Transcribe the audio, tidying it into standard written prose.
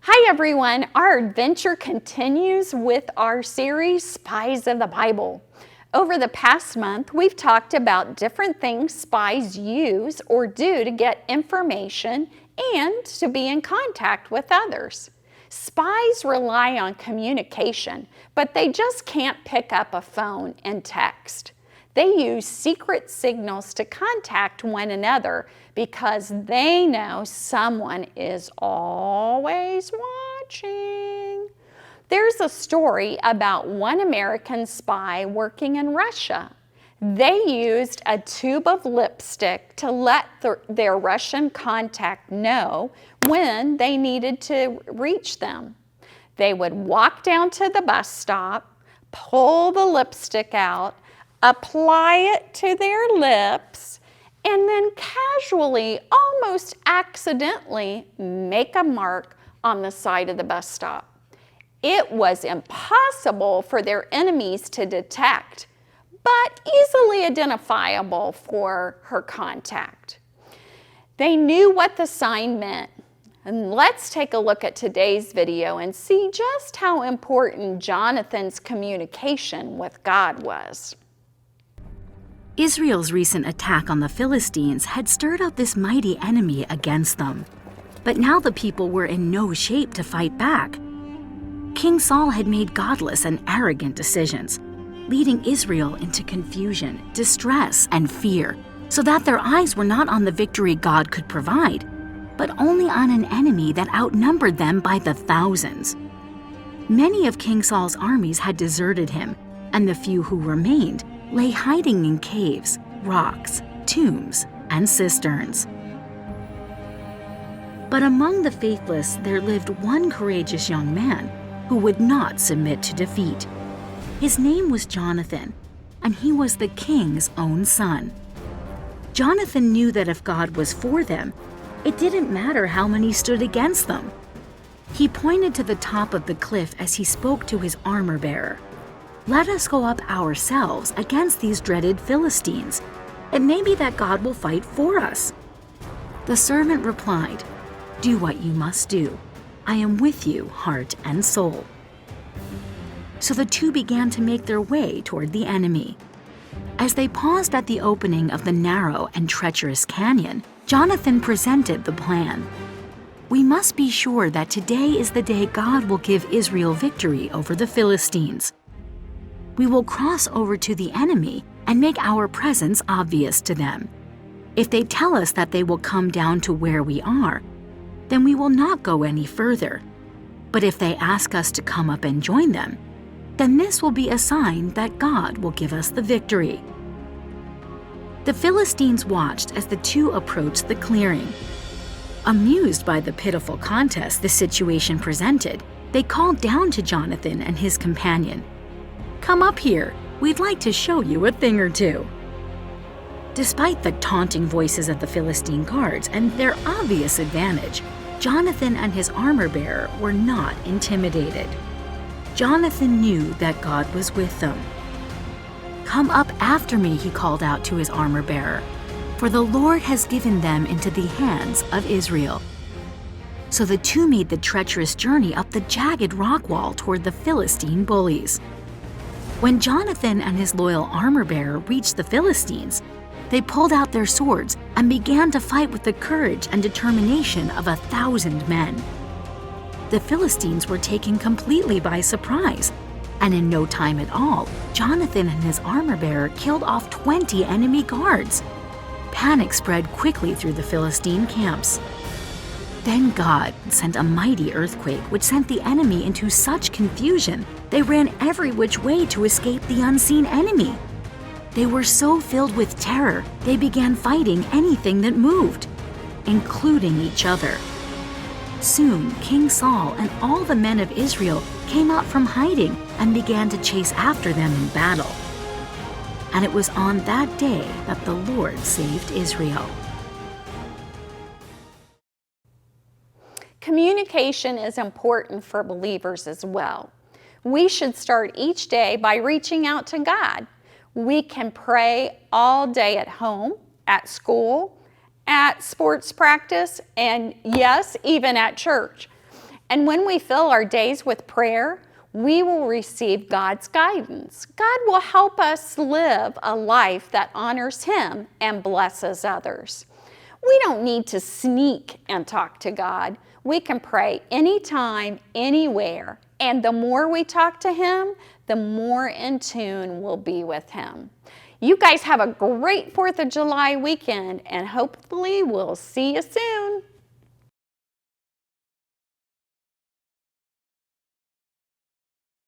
Hi everyone, our adventure continues with our series, Spies of the Bible. Over the past month, we've talked about different things spies use or do to get information and to be in contact with others. Spies rely on communication, but they just can't pick up a phone and text. They use secret signals to contact one another because they know someone is always watching. There's a story about one American spy working in Russia. They used a tube of lipstick to let their Russian contact know when they needed to reach them. They would walk down to the bus stop, pull the lipstick out, apply it to their lips, and then casually, almost accidentally, make a mark on the side of the bus stop. It was impossible for their enemies to detect, but easily identifiable for her contact. They knew what the sign meant. And let's take a look at today's video and see just how important Jonathan's communication with God was. Israel's recent attack on the Philistines had stirred up this mighty enemy against them. But now the people were in no shape to fight back. King Saul had made godless and arrogant decisions, leading Israel into confusion, distress, and fear, so that their eyes were not on the victory God could provide, but only on an enemy that outnumbered them by the thousands. Many of King Saul's armies had deserted him, and the few who remained lay hiding in caves, rocks, tombs, and cisterns. But among the faithless there lived one courageous young man who would not submit to defeat. His name was Jonathan, and he was the king's own son. Jonathan knew that if God was for them, it didn't matter how many stood against them. He pointed to the top of the cliff as he spoke to his armor-bearer. "Let us go up ourselves against these dreaded Philistines. It may be that God will fight for us." The servant replied, "Do what you must do. I am with you, heart and soul." So the two began to make their way toward the enemy. As they paused at the opening of the narrow and treacherous canyon, Jonathan presented the plan. "We must be sure that today is the day God will give Israel victory over the Philistines. We will cross over to the enemy and make our presence obvious to them. If they tell us that they will come down to where we are, then we will not go any further. But if they ask us to come up and join them, then this will be a sign that God will give us the victory." The Philistines watched as the two approached the clearing. Amused by the pitiful contest the situation presented, they called down to Jonathan and his companion, "Come up here, we'd like to show you a thing or two." Despite the taunting voices of the Philistine guards and their obvious advantage, Jonathan and his armor-bearer were not intimidated. Jonathan knew that God was with them. "Come up after me," he called out to his armor-bearer, "for the Lord has given them into the hands of Israel." So the two made the treacherous journey up the jagged rock wall toward the Philistine bullies. When Jonathan and his loyal armor-bearer reached the Philistines, they pulled out their swords and began to fight with the courage and determination of 1,000 men. The Philistines were taken completely by surprise, and in no time at all, Jonathan and his armor-bearer killed off 20 enemy guards. Panic spread quickly through the Philistine camps. Then God sent a mighty earthquake which sent the enemy into such confusion they ran every which way to escape the unseen enemy. They were so filled with terror, they began fighting anything that moved, including each other. Soon, King Saul and all the men of Israel came out from hiding and began to chase after them in battle. And it was on that day that the Lord saved Israel. Communication is important for believers as well. We should start each day by reaching out to God. We can pray all day at home, at school, at sports practice, and yes, even at church. And when we fill our days with prayer, we will receive God's guidance. God will help us live a life that honors Him and blesses others. We don't need to sneak and talk to God. We can pray anytime, anywhere. And the more we talk to Him, the more in tune we'll be with Him. You guys have a great 4th of July weekend, and hopefully we'll see you soon.